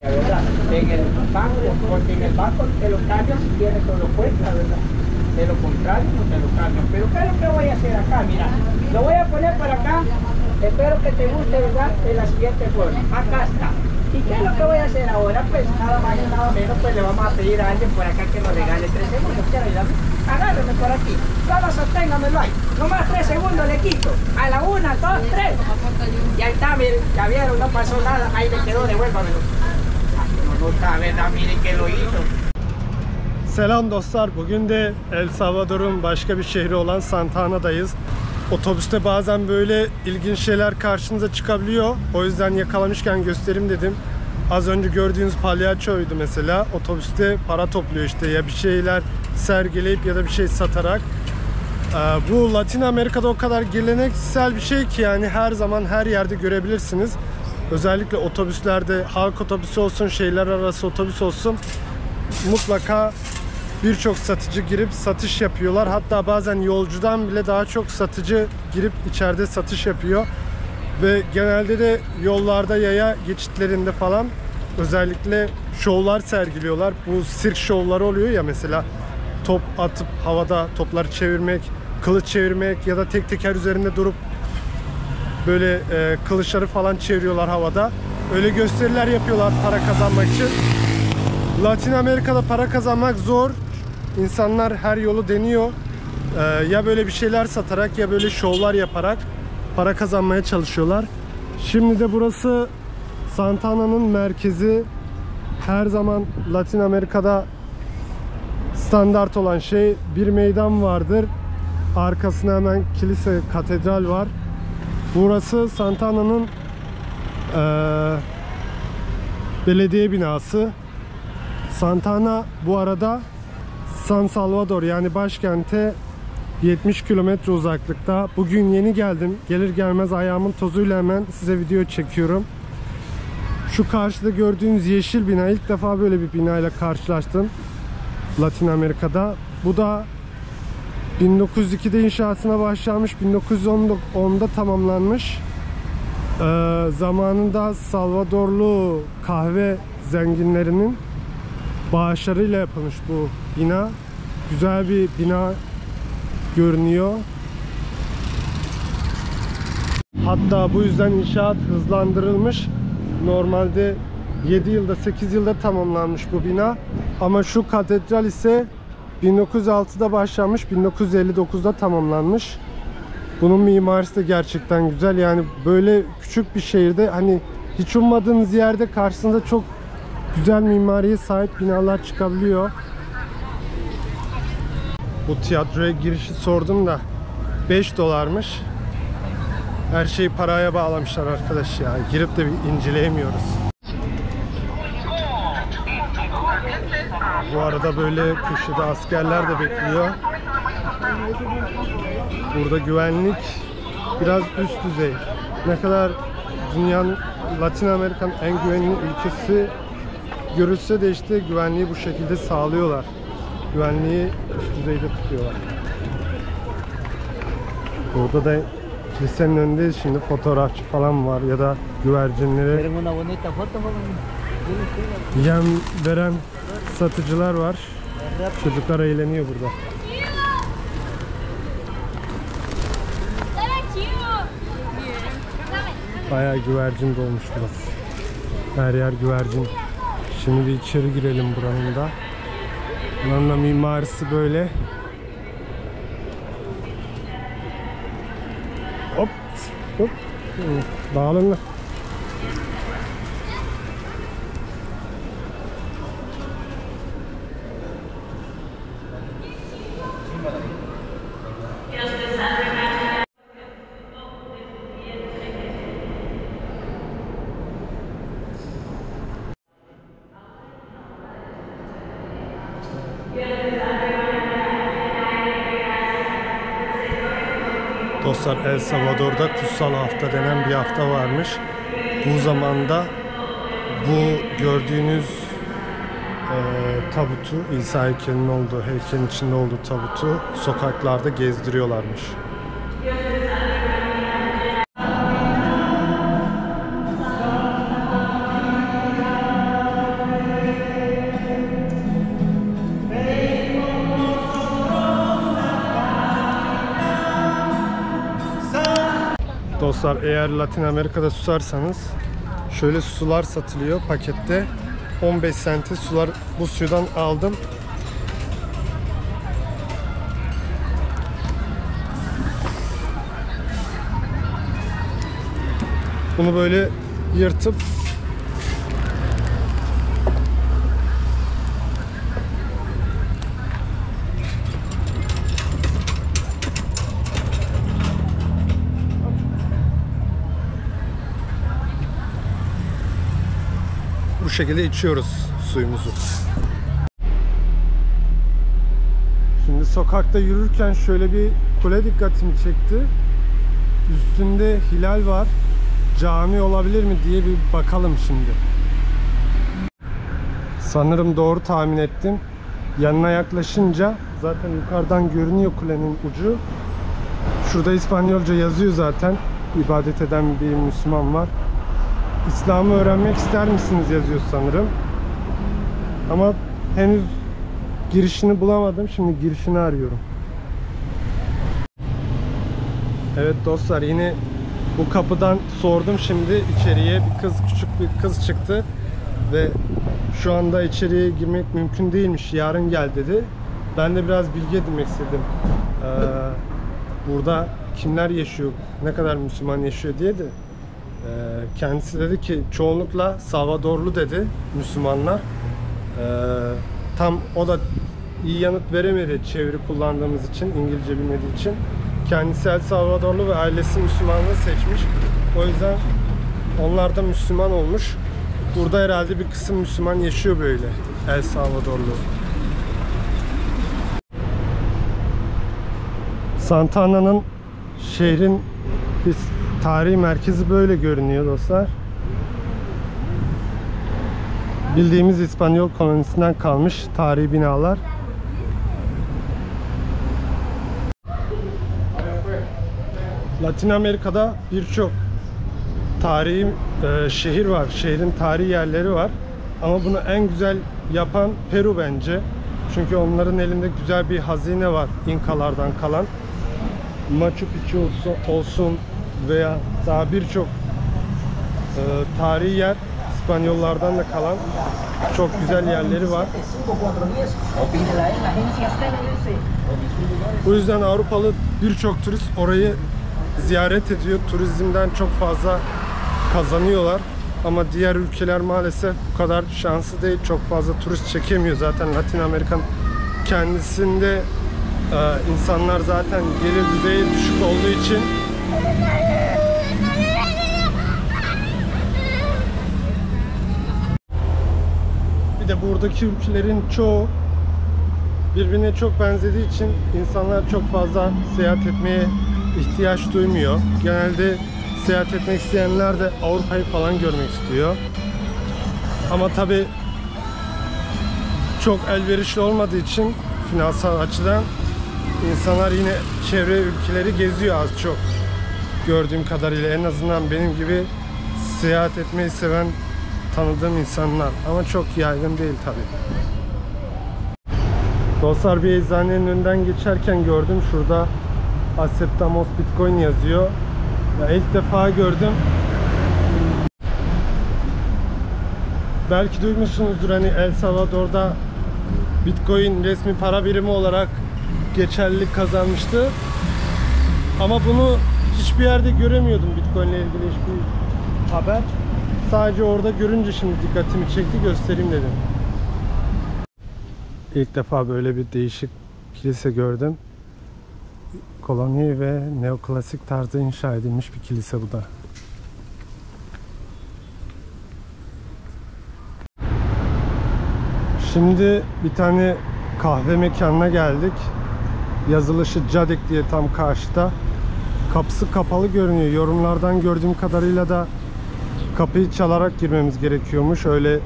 ¿Verdad? En el banco, porque en el banco te lo cambian si tienes solo cuenta, ¿verdad? De lo contrario no te lo cambian. Pero ¿qué es lo que voy a hacer acá? Mira, lo voy a poner por acá. Espero que te guste, ¿verdad? De la siguiente forma. Acá está. ¿Y qué es lo que voy a hacer ahora? Pues nada más y nada menos, pues le vamos a pedir a alguien por acá que nos regale 3 segundos. ¿Quiere ayudarme? Agárreme por aquí. Solo sosténgamelo ahí. Nomás 3 segundos le quito. A la 1, 2, 3. Y ahí está, miren. Ya vieron, no pasó nada. Ahí le quedó, devuélvamelo. Selam dostlar. Bugün de El Salvador'un başka bir şehri olan Santa Ana'dayız. Otobüste bazen böyle ilginç şeyler karşınıza çıkabiliyor. O yüzden yakalamışken göstereyim dedim. Az önce gördüğünüz palyaçoydu mesela. Otobüste para topluyor işte, ya bir şeyler sergileyip ya da bir şey satarak. Bu Latin Amerika'da o kadar geleneksel bir şey ki yani her zaman her yerde görebilirsiniz. Özellikle otobüslerde, halk otobüsü olsun, şehirler arası otobüs olsun, mutlaka birçok satıcı girip satış yapıyorlar. Hatta bazen yolcudan bile daha çok satıcı girip içeride satış yapıyor. Ve genelde de yollarda, yaya geçitlerinde falan özellikle şovlar sergiliyorlar. Bu sirk şovları oluyor ya, mesela top atıp havada topları çevirmek, kılıç çevirmek ya da tek teker üzerinde durup böyle kılıçları falan çeviriyorlar havada. Öyle gösteriler yapıyorlar para kazanmak için. Latin Amerika'da para kazanmak zor. İnsanlar her yolu deniyor. Ya böyle bir şeyler satarak ya böyle şovlar yaparak para kazanmaya çalışıyorlar. Şimdi de burası Santa Ana'nın merkezi. Her zaman Latin Amerika'da standart olan şey, bir meydan vardır. Arkasına hemen kilise, katedral var. Burası Santa Ana'nın belediye binası. Santa Ana bu arada San Salvador yani başkente 70 kilometre uzaklıkta. Bugün yeni geldim. Gelir gelmez ayağımın tozuyla hemen size video çekiyorum. Şu karşıda gördüğünüz yeşil bina, ilk defa böyle bir binayla karşılaştım Latin Amerika'da. Bu da 1902'de inşaatına başlanmış, 1910'da tamamlanmış. Zamanında Salvadorlu kahve zenginlerinin bağışlarıyla yapılmış bu bina. Güzel bir bina görünüyor. Hatta bu yüzden inşaat hızlandırılmış. Normalde 7 yılda 8 yılda tamamlanmış bu bina. Ama şu katedral ise 1906'da başlanmış, 1959'da tamamlanmış. Bunun mimarisi de gerçekten güzel. Yani böyle küçük bir şehirde, hani hiç ummadığınız yerde karşınıza çok güzel mimariye sahip binalar çıkabiliyor. Bu tiyatroya girişi sordum da 5 dolarmış. Her şeyi paraya bağlamışlar arkadaş ya. Girip de bir inceleyemiyoruz. Bu arada böyle köşede askerler de bekliyor. Burada güvenlik biraz üst düzey. Ne kadar dünyanın, Latin Amerika'nın en güvenli ülkesi görülse de işte güvenliği bu şekilde sağlıyorlar. Güvenliği üst düzeyde tutuyorlar. Burada da kilisenin önünde şimdi fotoğrafçı falan var ya da güvercinleri yem veren satıcılar var. Çocuklar eğleniyor burada. Bayağı güvercin dolmuş burası. Her yer güvercin. Şimdi bir içeri girelim buranın da. Buranın da mimarisi böyle. Hop hop. Dağılın. Dostlar, El Salvador'da kutsal hafta denen bir hafta varmış. Bu zamanda bu gördüğünüz tabutu, İsa heykelinin olduğu, heykelin içinde olduğu tabutu sokaklarda gezdiriyorlarmış. Dostlar, eğer Latin Amerika'da susarsanız şöyle sular satılıyor pakette. 15 sente sular, bu sudan aldım. Bunu böyle yırtıp bu şekilde içiyoruz suyumuzu. Şimdi sokakta yürürken şöyle bir kule dikkatimi çekti. Üstünde hilal var. Cami olabilir mi diye bir bakalım şimdi. Sanırım doğru tahmin ettim. Yanına yaklaşınca zaten yukarıdan görünüyor kulenin ucu. Şurada İspanyolca yazıyor zaten. İbadet eden bir Müslüman var. İslam'ı öğrenmek ister misiniz yazıyor sanırım. Ama henüz girişini bulamadım. Şimdi girişini arıyorum. Evet dostlar, yine bu kapıdan sordum şimdi içeriye. Bir kız, küçük bir kız çıktı ve şu anda içeriye girmek mümkün değilmiş. Yarın gel dedi. Ben de biraz bilgi edinmek istedim. Burada kimler yaşıyor, ne kadar Müslüman yaşıyor diye de. Kendisi dedi ki çoğunlukla Salvadorlu dedi Müslümanlar. Tam o da iyi yanıt veremedi çeviri kullandığımız için, İngilizce bilmediği için. Kendisi El Salvadorlu ve ailesi Müslümanlığı seçmiş. O yüzden onlar da Müslüman olmuş. Burada herhalde bir kısım Müslüman yaşıyor böyle, El Salvadorlu. Santa Ana'nın, şehrin tarihi merkezi böyle görünüyor dostlar. Bildiğimiz İspanyol kolonisinden kalmış tarihi binalar. Latin Amerika'da birçok tarihi şehir var. Şehrin tarihi yerleri var. Ama bunu en güzel yapan Peru bence. Çünkü onların elinde güzel bir hazine var İnkalardan kalan. Machu Picchu olsun veya daha birçok tarihi yer, İspanyollardan da kalan çok güzel yerleri var. Bu yüzden Avrupalı birçok turist orayı ziyaret ediyor. Turizmden çok fazla kazanıyorlar. Ama diğer ülkeler maalesef bu kadar şanslı değil. Çok fazla turist çekemiyor. Zaten Latin Amerika'nın kendisinde insanlar zaten gelir düzeyi düşük olduğu için bir de buradaki ülkelerin çoğu birbirine çok benzediği için insanlar çok fazla seyahat etmeye ihtiyaç duymuyor. Genelde seyahat etmek isteyenler de Avrupa'yı falan görmek istiyor. Ama tabi çok elverişli olmadığı için finansal açıdan insanlar yine çevre ülkeleri geziyor az çok. Gördüğüm kadarıyla en azından benim gibi seyahat etmeyi seven tanıdığım insanlar. Ama çok yaygın değil tabi. Dostlar, bir eczanenin önünden geçerken gördüm. Şurada Aceptamos Bitcoin yazıyor. Ya ilk defa gördüm. Belki duymuşsunuzdur, hani El Salvador'da Bitcoin resmi para birimi olarak geçerlilik kazanmıştı. Ama bunu hiçbir yerde göremiyordum, Bitcoin ile ilgili hiçbir haber. Sadece orada görünce şimdi dikkatimi çekti, göstereyim dedim. İlk defa böyle bir değişik kilise gördüm. Koloni ve neoklasik tarzda inşa edilmiş bir kilise bu da. Şimdi bir tane kahve mekanına geldik. Yazılışı Cadek diye tam karşıda. Kapısı kapalı görünüyor. Yorumlardan gördüğüm kadarıyla da kapıyı çalarak girmemiz gerekiyormuş. Öyle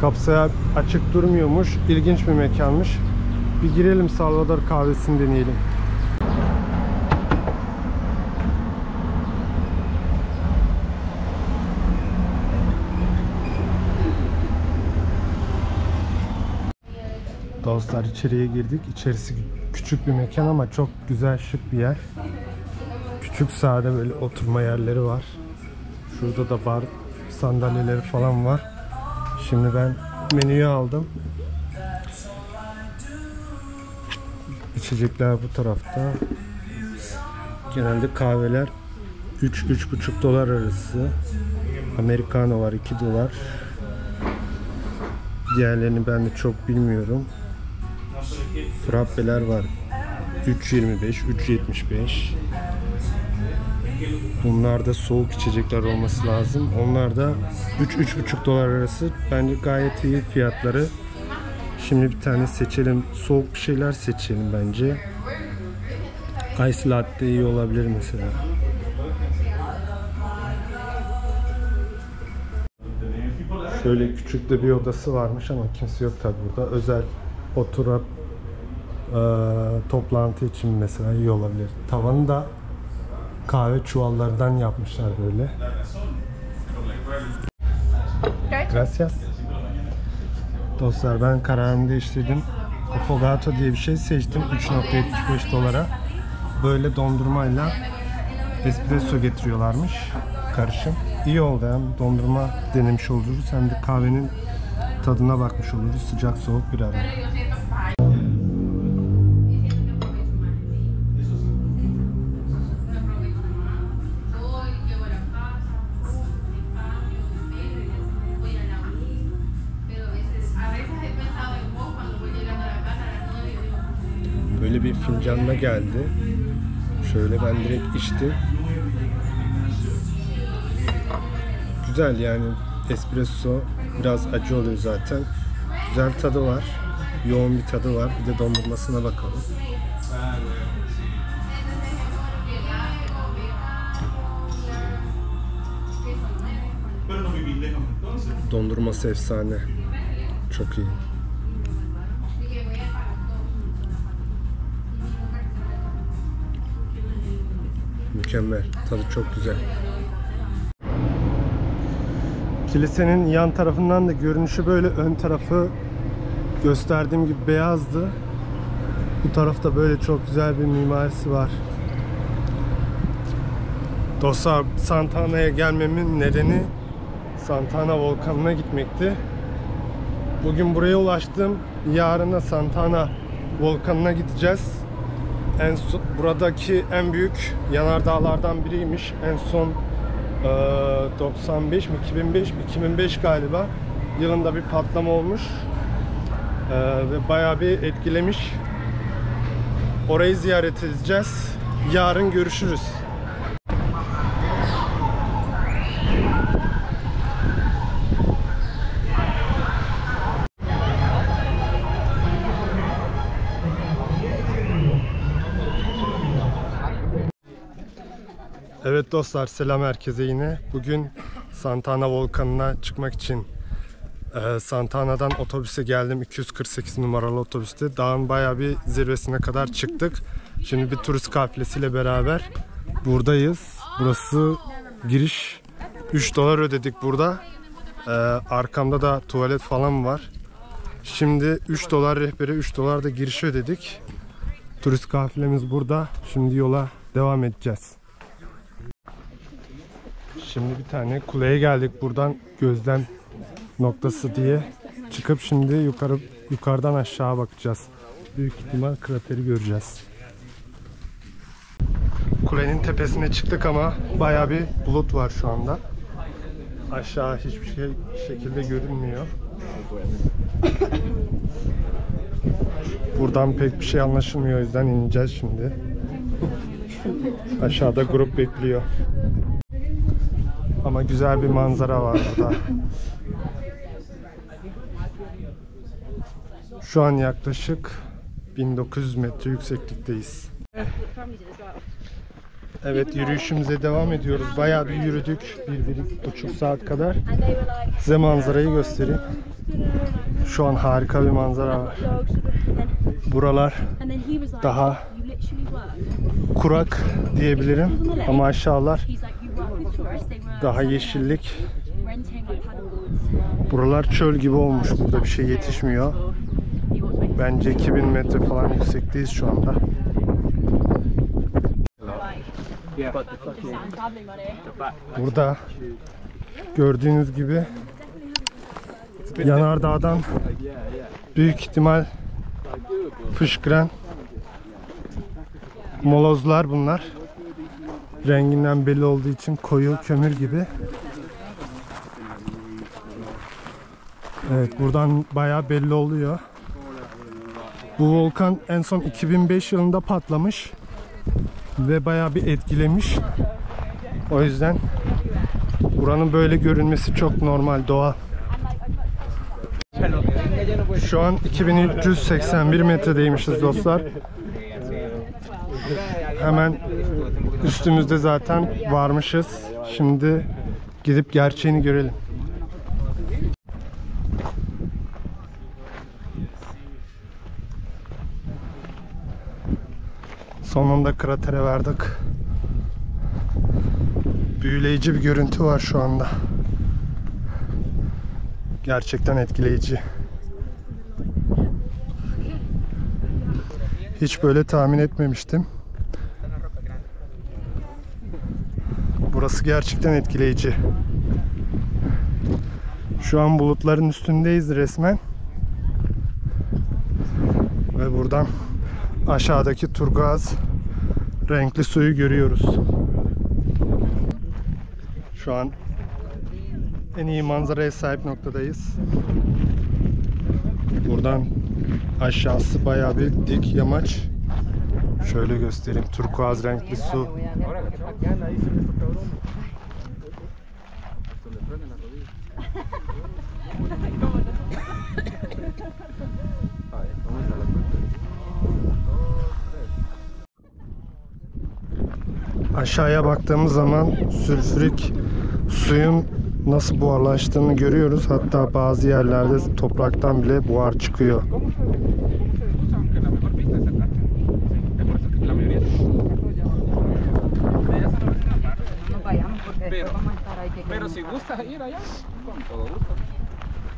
kapısı açık durmuyormuş. İlginç bir mekanmış. Bir girelim, Salvador kahvesini deneyelim. Dostlar, içeriye girdik. İçerisi küçük bir mekan ama çok güzel, şık bir yer. Küçük sade böyle oturma yerleri var. Şurada da bar sandalyeleri falan var. Şimdi ben menüyü aldım. İçecekler bu tarafta. Genelde kahveler 3-3,5 dolar arası. Americano var 2 dolar. Diğerlerini ben de çok bilmiyorum. Frappeler var 3.25, 3.75. Bunlar da soğuk içecekler olması lazım. Onlar da 3-3,5 dolar arası. Bence gayet iyi fiyatları. Şimdi bir tane seçelim. Soğuk bir şeyler seçelim bence. Ice latte iyi olabilir mesela. Şöyle küçük de bir odası varmış ama kimse yok tabi burada. Özel oturup toplantı için mesela iyi olabilir. Tavanı da kahve çuvallardan yapmışlar böyle. Gracias. Dostlar ben kararımı değiştirdim. Affogato diye bir şey seçtim. 3.75 dolara. Böyle dondurmayla espresso getiriyorlarmış. Karışım. İyi oldu yani. Dondurma denemiş oluruz. Hem de kahvenin tadına bakmış oluruz. Sıcak soğuk bir arada. Böyle bir fincanla geldi. Şöyle ben direkt içtim. Güzel yani, espresso biraz acı oluyor zaten. Güzel tadı var. Yoğun bir tadı var. Bir de dondurmasına bakalım. Dondurması efsane. Çok iyi. Mükemmel. Tadı çok güzel. Kilisenin yan tarafından da görünüşü böyle, ön tarafı gösterdiğim gibi beyazdı. Bu tarafta böyle çok güzel bir mimarisi var. Dostlar, Santa Ana'ya gelmemin nedeni Santa Ana volkanına gitmekti. Bugün buraya ulaştım. Yarın da Santa Ana volkanına gideceğiz. Buradaki en büyük yanardağlardan biriymiş. En son 95 mi 2005 galiba yılında bir patlama olmuş ve bayağı bir etkilemiş. Orayı ziyaret edeceğiz. Yarın görüşürüz. Evet dostlar, selam herkese yine. Bugün Santa Ana volkanına çıkmak için Santa Ana'dan otobüse geldim. 248 numaralı otobüste. Dağın bayağı bir zirvesine kadar çıktık. Şimdi bir turist kafilesiyle beraber buradayız. Burası giriş. 3 dolar ödedik burada. Arkamda da tuvalet falan var. Şimdi 3 dolar rehbere, 3 dolar da giriş ödedik. Turist kafilemiz burada. Şimdi yola devam edeceğiz. Şimdi bir tane kuleye geldik. Buradan gözlem noktası diye çıkıp şimdi yukarıdan aşağı bakacağız. Büyük ihtimal krateri göreceğiz. Kulenin tepesine çıktık ama bayağı bir bulut var şu anda. Aşağı hiçbir şekilde görünmüyor. Buradan pek bir şey anlaşılmıyor, o yüzden ineceğiz şimdi. Aşağıda grup bekliyor. Ama güzel bir manzara var burada. Şu an yaklaşık 1900 metre yükseklikteyiz. Evet, yürüyüşümüze devam ediyoruz. Bayağı bir yürüdük. 1,5 saat kadar. Size manzarayı göstereyim. Şu an harika bir manzara var. Buralar daha kurak diyebilirim. Ama aşağılar daha yeşillik. Buralar çöl gibi olmuş. Burada bir şey yetişmiyor. Bence 2000 metre falan yüksekteyiz şu anda. Burada gördüğünüz gibi yanardağdan büyük ihtimal fışkıran molozlar bunlar. Renginden belli olduğu için koyu kömür gibi. Evet, buradan bayağı belli oluyor. Bu volkan en son 2005 yılında patlamış ve bayağı bir etkilemiş. O yüzden buranın böyle görünmesi çok normal, doğal. Şu an 2381 metredeymişiz dostlar. Hemen üstümüzde zaten varmışız. Şimdi gidip gerçeğini görelim. Sonunda kratere vardık. Büyüleyici bir görüntü var şu anda. Gerçekten etkileyici. Hiç böyle tahmin etmemiştim. Burası gerçekten etkileyici. Şu an bulutların üstündeyiz resmen. Ve buradan aşağıdaki turkuaz renkli suyu görüyoruz. Şu an en iyi manzaraya sahip noktadayız. Buradan aşağısı bayağı bir dik yamaç. Şöyle göstereyim. Turkuaz renkli su. Aşağıya baktığımız zaman sülfürik suyun nasıl buharlaştığını görüyoruz. Hatta bazı yerlerde topraktan bile buhar çıkıyor.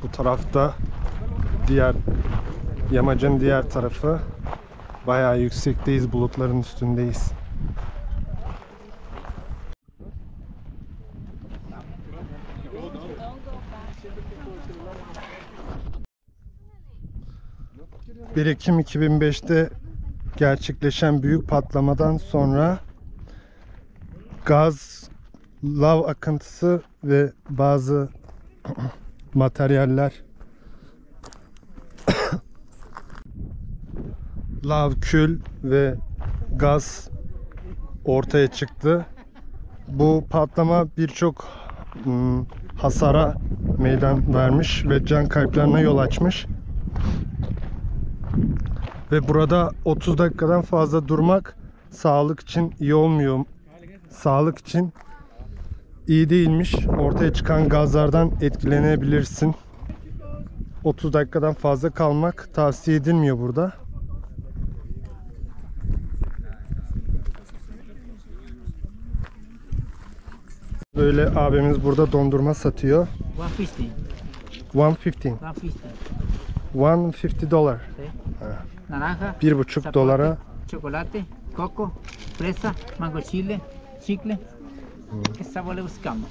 Bu tarafta diğer yamacın diğer tarafı, bayağı yüksekteyiz, bulutların üstündeyiz. Bir Ekim 2005'te gerçekleşen büyük patlamadan sonra gaz, lav akıntısı ve bazı materyaller, lav, kül ve gaz ortaya çıktı. Bu patlama birçok hasara meydan vermiş ve can kayıplarına yol açmış. Ve burada 30 dakikadan fazla durmak sağlık için iyi olmuyor. Sağlık için iyi değilmiş. Ortaya çıkan gazlardan etkilenebilirsin. 30 dakikadan fazla kalmak tavsiye edilmiyor burada. Böyle abimiz burada dondurma satıyor. 150. 150 dolar. Naranja, 1,5 dolara. chocolate, coco, fresa, mango chile, chicle. ¿Qué sabor le buscamos?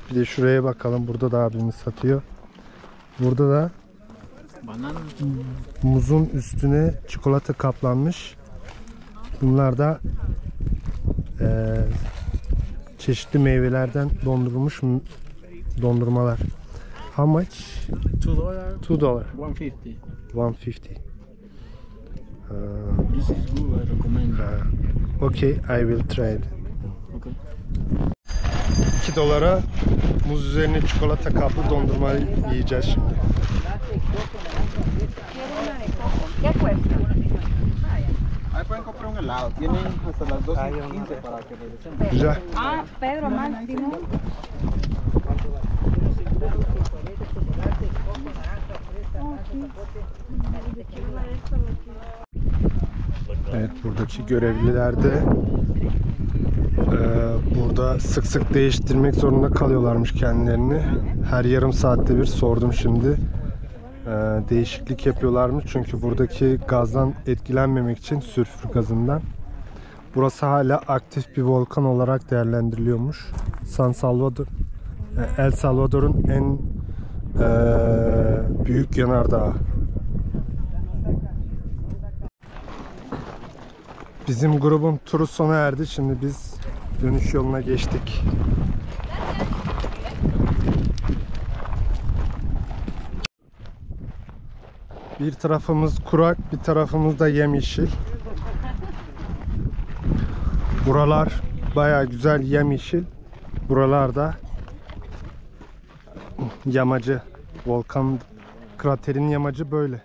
Bir de şuraya bakalım. Burada da abimiz satıyor. Burada da Banana. muzun üstüne çikolata kaplanmış. Bunlar da çeşitli meyvelerden dondurulmuş dondurmalar. How much? $2. $2. 150. 150. This is good, I recommend. Okay, I will try it. Okay. 2 dolara muz üzerine çikolata kaplı dondurma yiyeceğiz şimdi. ¿Qué cuesta? Ahí pueden comprar un helado. Tienen hasta las 12:15 para que regresen. Güzel. Ah, Pedro Máximo. Evet, buradaki görevliler de burada sık sık değiştirmek zorunda kalıyorlarmış kendilerini. Her yarım saatte bir sordum şimdi. Değişiklik yapıyorlarmış çünkü buradaki gazdan etkilenmemek için, sülfür gazından. Burası hala aktif bir volkan olarak değerlendiriliyormuş. San Salvador, El Salvador'un en büyük yanardağı. Bizim grubun turu sona erdi. Şimdi biz dönüş yoluna geçtik. Bir tarafımız kurak, bir tarafımız da yemyeşil. Buralar bayağı güzel yemyeşil. Buralarda yamacı, volkan kraterin yamacı böyle.